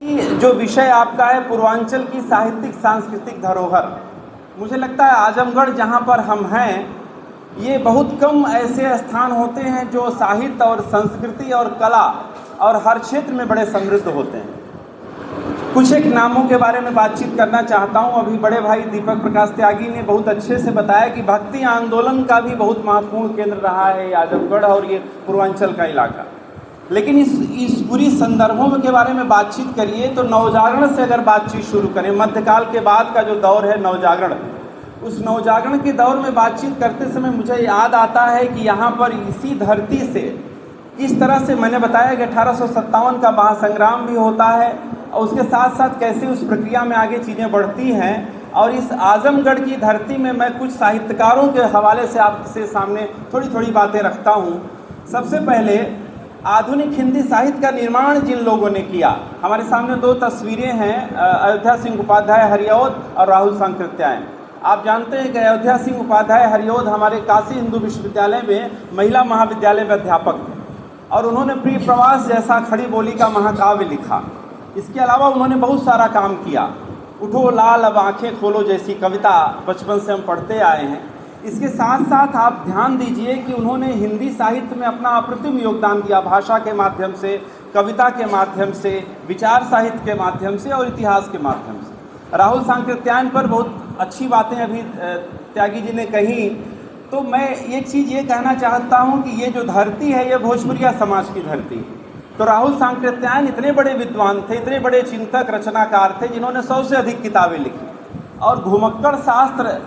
जो विषय आपका है पूर्वांचल की साहित्यिक सांस्कृतिक धरोहर, मुझे लगता है आजमगढ़ जहाँ पर हम हैं, ये बहुत कम ऐसे स्थान होते हैं जो साहित्य और संस्कृति और कला और हर क्षेत्र में बड़े समृद्ध होते हैं। कुछ एक नामों के बारे में बातचीत करना चाहता हूँ। अभी बड़े भाई दीपक प्रकाश त्यागी ने बहुत अच्छे से बताया कि भक्ति आंदोलन का भी बहुत महत्वपूर्ण केंद्र रहा है आजमगढ़ और ये पूर्वांचल का इलाका। लेकिन इस पूरी संदर्भों के बारे में बातचीत करिए तो नवजागरण से अगर बातचीत शुरू करें, मध्यकाल के बाद का जो दौर है नवजागरण, उस नवजागरण के दौर में बातचीत करते समय मुझे याद आता है कि यहाँ पर इसी धरती से इस तरह से मैंने बताया कि 1857 का महासंग्राम भी होता है और उसके साथ साथ कैसे उस प्रक्रिया में आगे चीज़ें बढ़ती हैं। और इस आजमगढ़ की धरती में मैं कुछ साहित्यकारों के हवाले से आपसे सामने थोड़ी थोड़ी बातें रखता हूँ। सबसे पहले आधुनिक हिंदी साहित्य का निर्माण जिन लोगों ने किया, हमारे सामने दो तस्वीरें हैं, अयोध्या सिंह उपाध्याय हरिऔध और राहुल सांकृत्यायन। आप जानते हैं कि अयोध्या सिंह उपाध्याय हरिऔध हमारे काशी हिंदू विश्वविद्यालय में महिला महाविद्यालय में अध्यापक थे और उन्होंने प्रिय प्रवास जैसा खड़ी बोली का महाकाव्य लिखा। इसके अलावा उन्होंने बहुत सारा काम किया। उठो लाल अब आंखें खोलो जैसी कविता बचपन से हम पढ़ते आए हैं। इसके साथ साथ आप ध्यान दीजिए कि उन्होंने हिंदी साहित्य में अपना अप्रतिम योगदान दिया, भाषा के माध्यम से, कविता के माध्यम से, विचार साहित्य के माध्यम से और इतिहास के माध्यम से। राहुल सांकृत्यायन पर बहुत अच्छी बातें अभी त्यागी जी ने कही। तो मैं एक चीज़ ये कहना चाहता हूँ कि ये जो धरती है ये भोजपुरिया समाज की धरती है। तो राहुल सांकृत्यायन इतने बड़े विद्वान थे, इतने बड़े चिंतक रचनाकार थे जिन्होंने 100 से अधिक किताबें लिखी और घुमक्कड़ शास्त्र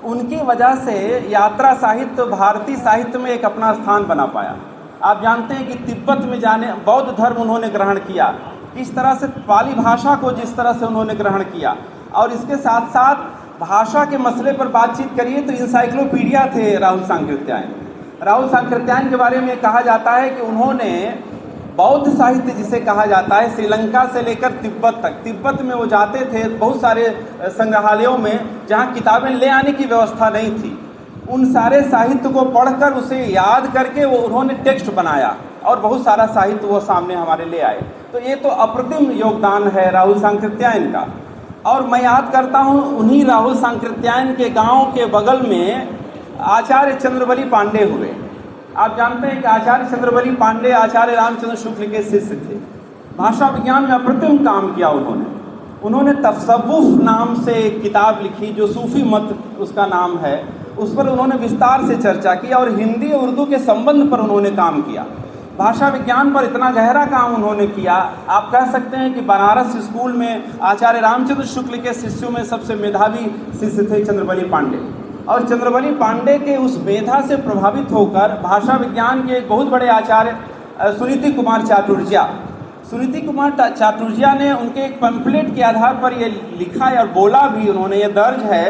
उनकी वजह से यात्रा साहित्य भारतीय साहित्य में एक अपना स्थान बना पाया। आप जानते हैं कि तिब्बत में जाने बौद्ध धर्म उन्होंने ग्रहण किया, इस तरह से पाली भाषा को जिस तरह से उन्होंने ग्रहण किया। और इसके साथ साथ भाषा के मसले पर बातचीत करिए तो इंसाइक्लोपीडिया थे राहुल सांकृत्यायन। राहुल सांकृत्यायन के बारे में कहा जाता है कि उन्होंने बौद्ध साहित्य जिसे कहा जाता है श्रीलंका से लेकर तिब्बत तक, तिब्बत में वो जाते थे बहुत सारे संग्रहालयों में जहाँ किताबें ले आने की व्यवस्था नहीं थी, उन सारे साहित्य को पढ़कर उसे याद करके वो उन्होंने टेक्स्ट बनाया और बहुत सारा साहित्य वो सामने हमारे ले आए। तो ये तो अप्रतिम योगदान है राहुल सांकृत्यायन का। और मैं याद करता हूँ उन्हीं राहुल सांकृत्यायन के गाँव के बगल में आचार्य चंद्रबली पांडे हुए। आप जानते हैं कि आचार्य चंद्रबली पांडे आचार्य रामचंद्र शुक्ल के शिष्य थे। भाषा विज्ञान में अप्रतिम काम किया उन्होंने तसव्वुफ नाम से एक किताब लिखी जो सूफी मत उसका नाम है, उस पर उन्होंने विस्तार से चर्चा की और हिंदी और उर्दू के संबंध पर उन्होंने काम किया। भाषा विज्ञान पर इतना गहरा काम उन्होंने किया, आप कह सकते हैं कि बनारस स्कूल में आचार्य रामचंद्र शुक्ल के शिष्यों में सबसे मेधावी शिष्य थे चंद्रबली पांडे। और चंद्रबली पांडे के उस मेधा से प्रभावित होकर भाषा विज्ञान के एक बहुत बड़े आचार्य सुनीति कुमार चाटुर्जिया ने उनके एक पैम्फलेट के आधार पर ये लिखा है और बोला भी, उन्होंने ये दर्ज है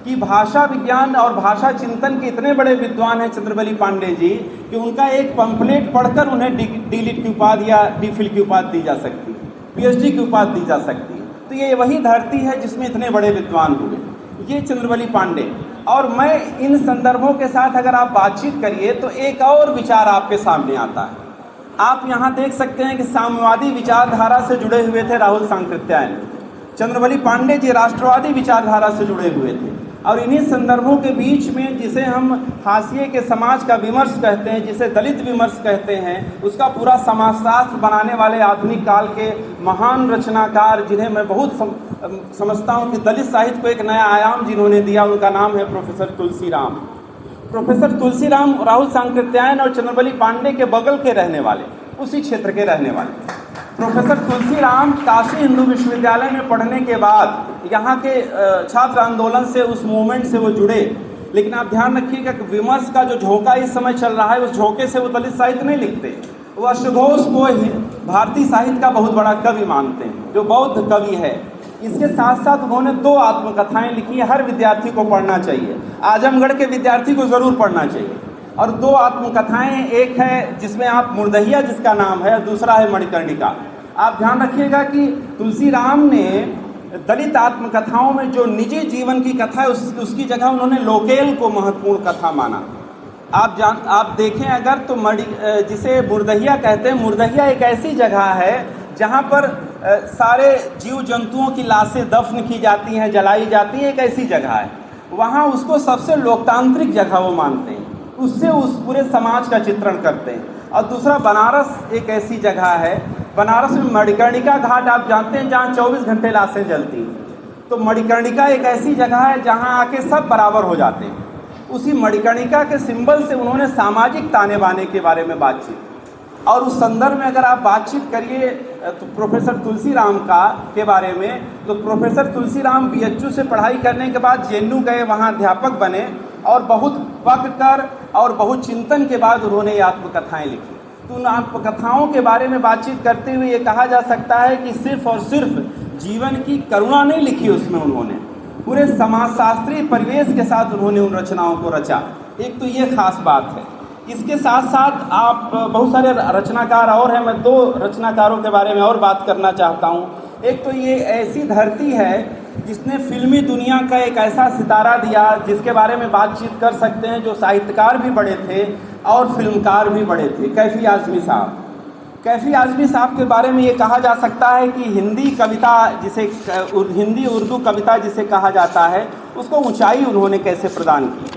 कि भाषा विज्ञान और भाषा चिंतन के इतने बड़े विद्वान हैं चंद्रबली पांडे जी कि उनका एक पैम्फलेट पढ़कर उन्हें डी.लिट की उपाधि या डी.फिल की उपाधि दी जा सकती है, पीएचडी की उपाधि दी जा सकती है। तो ये वही धरती है जिसमें इतने बड़े विद्वान हुए, ये चंद्रबली पांडे। और मैं इन संदर्भों के साथ अगर आप बातचीत करिए तो एक और विचार आपके सामने आता है। आप यहाँ देख सकते हैं कि साम्यवादी विचारधारा से जुड़े हुए थे राहुल सांकृत्यायन। चंद्रबली पांडे जी राष्ट्रवादी विचारधारा से जुड़े हुए थे। और इन्हीं संदर्भों के बीच में जिसे हम हाशिए के समाज का विमर्श कहते हैं, जिसे दलित विमर्श कहते हैं, उसका पूरा समाजशास्त्र बनाने वाले आधुनिक काल के महान रचनाकार जिन्हें मैं बहुत समझता हूँ कि दलित साहित्य को एक नया आयाम जिन्होंने दिया, उनका नाम है प्रोफेसर तुलसीराम। प्रोफेसर तुलसीराम राहुल सांकृत्यायन और चंद्रबली पांडे के बगल के रहने वाले, उसी क्षेत्र के रहने वाले। प्रोफेसर तुलसीराम काशी हिंदू विश्वविद्यालय में पढ़ने के बाद यहाँ के छात्र आंदोलन से, उस मूवमेंट से वो जुड़े। लेकिन आप ध्यान रखिएगा कि विमर्श का जो झोंका इस समय चल रहा है, उस झोंके से वो दलित साहित्य नहीं लिखते। वो अश्वघोष को भारतीय साहित्य का बहुत बड़ा कवि मानते हैं, जो बौद्ध कवि है। इसके साथ साथ उन्होंने 2 आत्मकथाएं लिखी है, हर विद्यार्थी को पढ़ना चाहिए, आजमगढ़ के विद्यार्थी को ज़रूर पढ़ना चाहिए। और 2 आत्मकथाएं, एक है जिसमें आप मुर्दहिया जिसका नाम है, दूसरा है मणिकर्णिका। आप ध्यान रखिएगा कि तुलसीराम ने दलित आत्मकथाओं में जो निजी जीवन की कथा है उसकी जगह उन्होंने लोकेल को महत्वपूर्ण कथा माना। आप देखें अगर तो जिसे मुर्दहिया कहते हैं, मुर्दहिया एक ऐसी जगह है जहाँ पर सारे जीव जंतुओं की लाशें दफन की जाती हैं, जलाई जाती हैं, एक ऐसी जगह है। वहाँ उसको सबसे लोकतांत्रिक जगह वो मानते हैं, उससे उस पूरे समाज का चित्रण करते हैं। और दूसरा, बनारस एक ऐसी जगह है, बनारस में मणिकर्णिका घाट आप जानते हैं, जहाँ 24 घंटे लाशें जलती हैं। तो मणिकर्णिका एक ऐसी जगह है जहाँ आके सब बराबर हो जाते हैं। उसी मणिकर्णिका के सिंबल से उन्होंने सामाजिक ताने बाने के बारे में बातचीत, और उस संदर्भ में अगर आप बातचीत करिए तो प्रोफेसर तुलसीराम के बारे में, तो प्रोफेसर तुलसीराम BHU से पढ़ाई करने के बाद JNU गए, वहाँ अध्यापक बने, और बहुत पक कर और बहुत चिंतन के बाद उन्होंने ये आत्मकथाएँ लिखी। तो उन आत्मकथाओं के बारे में बातचीत करते हुए ये कहा जा सकता है कि सिर्फ और सिर्फ जीवन की करुणा नहीं लिखी उसमें, उन्होंने पूरे समाजशास्त्रीय परिवेश के साथ उन्होंने उन रचनाओं को रचा। एक तो ये खास बात है। इसके साथ साथ आप बहुत सारे रचनाकार और हैं, मैं 2 रचनाकारों के बारे में और बात करना चाहता हूँ। एक तो ये ऐसी धरती है जिसने फिल्मी दुनिया का एक ऐसा सितारा दिया जिसके बारे में बातचीत कर सकते हैं, जो साहित्यकार भी बड़े थे और फिल्मकार भी बड़े थे, कैफ़ी आज़मी साहब। कैफ़ी आज़मी साहब के बारे में ये कहा जा सकता है कि हिंदी कविता जिसे हिंदी उर्दू कविता जिसे कहा जाता है, उसको ऊंचाई उन्होंने कैसे प्रदान की।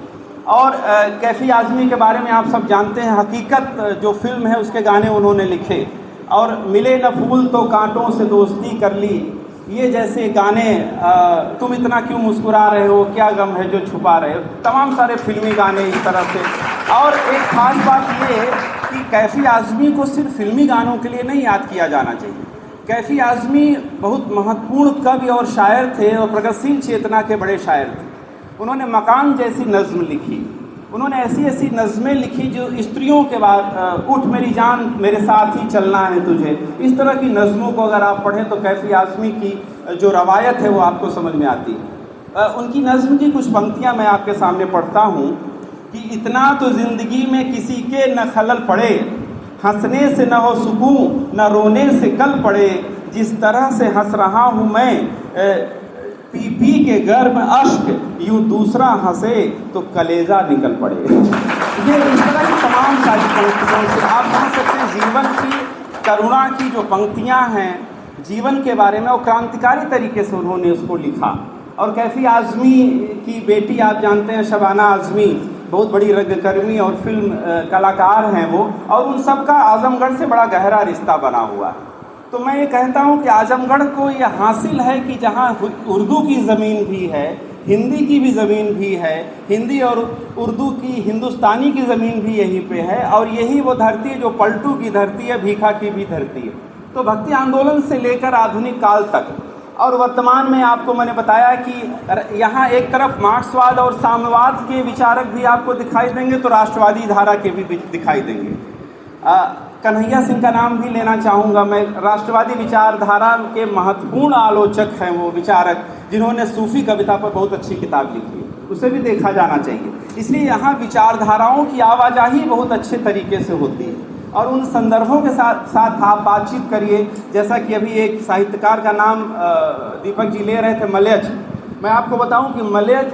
और कैफ़ी आज़मी के बारे में आप सब जानते हैं, हकीकत जो फिल्म है उसके गाने उन्होंने लिखे, और मिले न फूल तो कांटों से दोस्ती कर ली, ये जैसे गाने, तुम इतना क्यों मुस्कुरा रहे हो, क्या गम है जो छुपा रहे हो, तमाम सारे फिल्मी गाने इस तरह से। और एक ख़ास बात ये कि कैफ़ी आज़मी को सिर्फ फिल्मी गानों के लिए नहीं याद किया जाना चाहिए। कैफ़ी आज़मी बहुत महत्वपूर्ण कवि और शायर थे, और प्रगतिशील चेतना के बड़े शायर थे। उन्होंने मकान जैसी नज़्म लिखी, उन्होंने ऐसी ऐसी नज़में लिखी जो स्त्रियों के बाद, उठ मेरी जान मेरे साथ ही चलना है तुझे, इस तरह की नज़मों को अगर आप पढ़ें तो कैफ़ी आज़मी की जो रवायत है वो आपको समझ में आती है। उनकी नज़्म की कुछ पंक्तियाँ मैं आपके सामने पढ़ता हूँ कि इतना तो ज़िंदगी में किसी के न खलल पड़े, हंसने से न हो सुकून न रोने से कल पड़े, जिस तरह से हंस रहा हूँ मैं पी पी के गर्भ अश्क, यूँ दूसरा हंसे तो कलेजा निकल पड़े। ये इस तरह की तमाम सारी पंक्तियों से आप समझ सकते हैं जीवन की करुणा की जो पंक्तियाँ हैं जीवन के बारे में, और क्रांतिकारी तरीके से उन्होंने उसको लिखा। और कैफ़ी आज़मी की बेटी आप जानते हैं शबाना आज़मी, बहुत बड़ी रंगकर्मी और फिल्म कलाकार हैं वो, और उन सब का आज़मगढ़ से बड़ा गहरा रिश्ता बना हुआ है। तो मैं ये कहता हूँ कि आज़मगढ़ को ये हासिल है कि जहाँ उर्दू की ज़मीन भी है, हिंदी की भी ज़मीन भी है, हिंदी और उर्दू की हिंदुस्तानी की ज़मीन भी यहीं पे है, और यही वो धरती है जो पलटू की धरती है, भीखा की भी धरती है। तो भक्ति आंदोलन से लेकर आधुनिक काल तक और वर्तमान में आपको मैंने बताया कि यहाँ एक तरफ मार्क्सवाद और साम्यवाद के विचारक भी आपको दिखाई देंगे, तो राष्ट्रवादी धारा के भी दिखाई देंगे। कन्हैया सिंह का नाम भी लेना चाहूँगा मैं। राष्ट्रवादी विचारधारा के महत्वपूर्ण आलोचक हैं वो विचारक, जिन्होंने सूफ़ी कविता पर बहुत अच्छी किताब लिखी है, उसे भी देखा जाना चाहिए। इसलिए यहाँ विचारधाराओं की आवाजाही बहुत अच्छे तरीके से होती है, और उन संदर्भों के साथ आप बातचीत करिए। जैसा कि अभी एक साहित्यकार का नाम दीपक जी ले रहे थे, मलयज। मैं आपको बताऊँ कि मलयज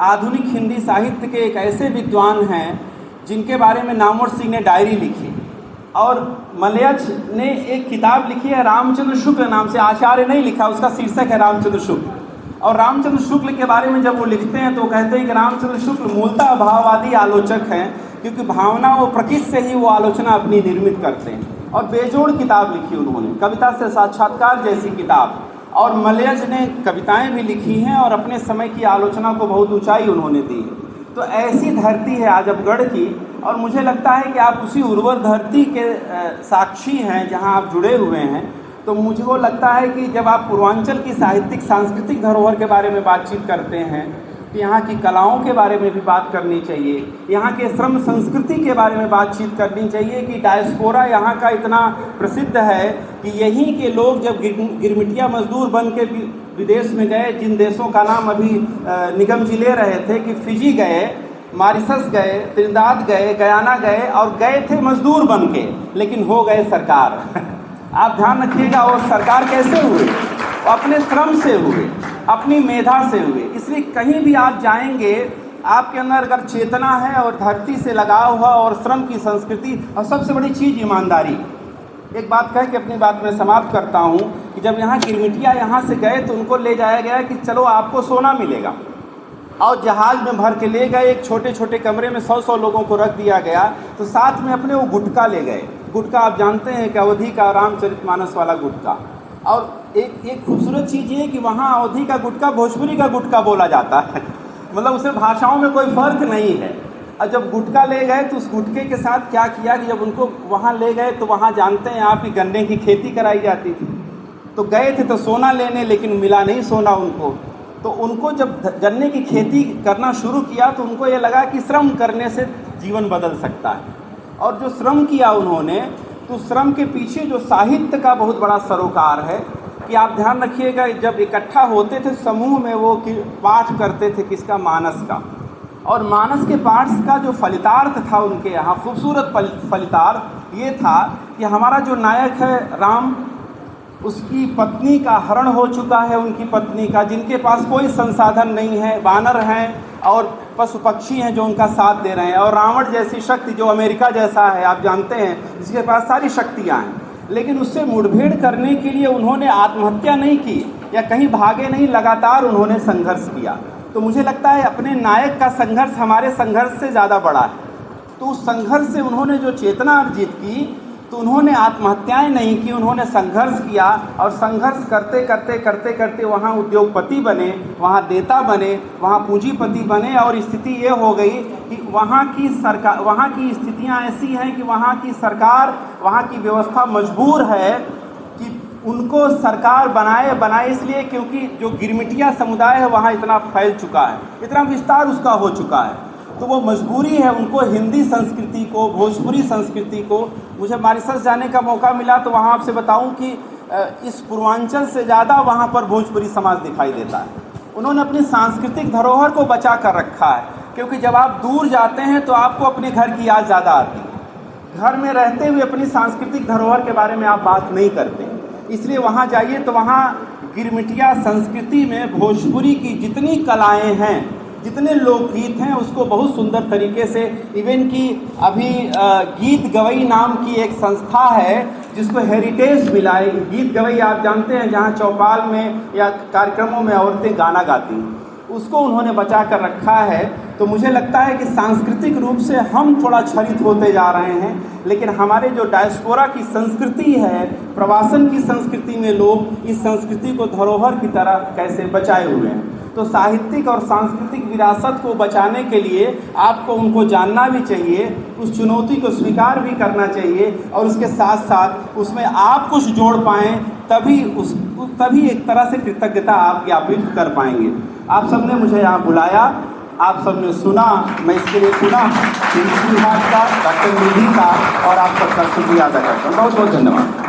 आधुनिक हिंदी साहित्य के एक ऐसे विद्वान हैं जिनके बारे में नामवर सिंह ने डायरी लिखी, और मलयज ने एक किताब लिखी है रामचंद्र शुक्ल नाम से, आचार्य नहीं लिखा, उसका शीर्षक है रामचंद्र शुक्ल। और रामचंद्र शुक्ल के बारे में जब वो लिखते हैं तो कहते हैं कि रामचंद्र शुक्ल मूलतः भाववादी आलोचक हैं, क्योंकि भावना व प्रकृति से ही वो आलोचना अपनी निर्मित करते हैं। और बेजोड़ किताब लिखी उन्होंने, कविता से साक्षात्कार जैसी किताब। और मलयज ने कविताएँ भी लिखी हैं और अपने समय की आलोचना को बहुत ऊँचाई उन्होंने दी है। तो ऐसी धरती है आजमगढ़ की, और मुझे लगता है कि आप उसी उर्वर धरती के साक्षी हैं जहां आप जुड़े हुए हैं। तो मुझको लगता है कि जब आप पूर्वांचल की साहित्यिक सांस्कृतिक धरोहर के बारे में बातचीत करते हैं तो यहाँ की कलाओं के बारे में भी बात करनी चाहिए, यहाँ के श्रम संस्कृति के बारे में बातचीत करनी चाहिए कि डायस्पोरा यहाँ का इतना प्रसिद्ध है कि यहीं के लोग जब गिरमिटिया मजदूर बन के विदेश में गए, जिन देशों का नाम अभी निगम जी ले रहे थे कि फिजी गए, मॉरिशस गए, त्रिनिदाद गए, गयाना गए, और गए थे मजदूर बन के, लेकिन हो गए सरकार। आप ध्यान रखिएगा, और सरकार कैसे हुए? अपने श्रम से हुए, अपनी मेधा से हुए। इसलिए कहीं भी आप जाएंगे, आपके अंदर अगर चेतना है और धरती से लगाव है और श्रम की संस्कृति, और सबसे बड़ी चीज़ ईमानदारी। एक बात कह के अपनी बात में समाप्त करता हूँ कि जब यहाँ गिरमिटिया यहाँ से गए तो उनको ले जाया गया कि चलो आपको सोना मिलेगा, और जहाज़ में भर के ले गए। एक छोटे छोटे कमरे में 100-100 लोगों को रख दिया गया। तो साथ में अपने वो गुटखा ले गए। गुटखा आप जानते हैं कि अवधि का रामचरितमानस वाला गुटखा। और एक खूबसूरत चीज़ ये कि वहाँ अवधि का गुटखा भोजपुरी का गुटखा बोला जाता है मतलब उसे भाषाओं में कोई फ़र्क नहीं है। और जब गुटखा ले गए तो उस गुटखे के साथ क्या किया कि जब उनको वहाँ ले गए तो वहाँ जानते हैं आप कि गन्ने की खेती कराई जाती थी। तो गए थे तो सोना लेने, लेकिन मिला नहीं सोना उनको। तो उनको जब गन्ने की खेती करना शुरू किया तो उनको ये लगा कि श्रम करने से जीवन बदल सकता है। और जो श्रम किया उन्होंने, तो श्रम के पीछे जो साहित्य का बहुत बड़ा सरोकार है कि आप ध्यान रखिएगा, जब इकट्ठा होते थे समूह में वो पाठ करते थे किसका, मानस का। और मानस के पाठ का जो फलितार्थ था उनके यहाँ, खूबसूरत फलितार्थ ये था कि हमारा जो नायक है राम, उसकी पत्नी का हरण हो चुका है, उनकी पत्नी का, जिनके पास कोई संसाधन नहीं है, वानर हैं और पशु पक्षी हैं जो उनका साथ दे रहे हैं, और रावण जैसी शक्ति जो अमेरिका जैसा है आप जानते हैं, जिसके पास सारी शक्तियाँ हैं, लेकिन उससे मुठभेड़ करने के लिए उन्होंने आत्महत्या नहीं की या कहीं भागे नहीं, लगातार उन्होंने संघर्ष किया। तो मुझे लगता है अपने नायक का संघर्ष हमारे संघर्ष से ज़्यादा बड़ा है। तो उस संघर्ष से उन्होंने जो चेतना अर्जित की, तो उन्होंने आत्महत्याएं नहीं की, उन्होंने संघर्ष किया। और संघर्ष करते करते करते करते वहाँ उद्योगपति बने, वहाँ नेता बने, वहाँ पूंजीपति बने। और स्थिति ये हो गई कि वहाँ की सरकार, वहाँ की स्थितियाँ ऐसी हैं कि वहाँ की सरकार, वहाँ की व्यवस्था मजबूर है कि उनको सरकार बनाए इसलिए क्योंकि जो गिरमिटिया समुदाय है वहाँ इतना फैल चुका है, इतना विस्तार उसका हो चुका है। तो वो मजबूरी है उनको हिंदी संस्कृति को, भोजपुरी संस्कृति को। मुझे मॉरिशस जाने का मौका मिला तो वहाँ आपसे बताऊँ कि इस पूर्वांचल से ज़्यादा वहाँ पर भोजपुरी समाज दिखाई देता है। उन्होंने अपनी सांस्कृतिक धरोहर को बचा कर रखा है, क्योंकि जब आप दूर जाते हैं तो आपको अपने घर की याद ज़्यादा आती है। घर में रहते हुए अपनी सांस्कृतिक धरोहर के बारे में आप बात नहीं करते, इसलिए वहाँ जाइए तो वहाँ गिरमिटिया संस्कृति में भोजपुरी की जितनी कलाएँ हैं, जितने लोकगीत हैं, उसको बहुत सुंदर तरीके से, इवन कि अभी गीत गवई नाम की एक संस्था है जिसको हेरिटेज मिला है। गीत गवई आप जानते हैं, जहाँ चौपाल में या कार्यक्रमों में औरतें गाना गाती हैं, उसको उन्होंने बचा कर रखा है। तो मुझे लगता है कि सांस्कृतिक रूप से हम थोड़ा छलित होते जा रहे हैं, लेकिन हमारे जो डायस्पोरा की संस्कृति है, प्रवासन की संस्कृति में लोग इस संस्कृति को धरोहर की तरह कैसे बचाए हुए हैं। तो साहित्यिक और सांस्कृतिक विरासत को बचाने के लिए आपको उनको जानना भी चाहिए, उस चुनौती को स्वीकार भी करना चाहिए, और उसके साथ साथ उसमें आप कुछ जोड़ पाएँ, तभी एक तरह से कृतज्ञता आप ज्ञापित कर पाएंगे। आप सबने मुझे यहाँ बुलाया, आप सबने सुना, मैं इसके लिए पुनः विभाग का, डॉक्टर निधि का और आप सबका शुक्रिया अदा करता हूँ। बहुत बहुत धन्यवाद।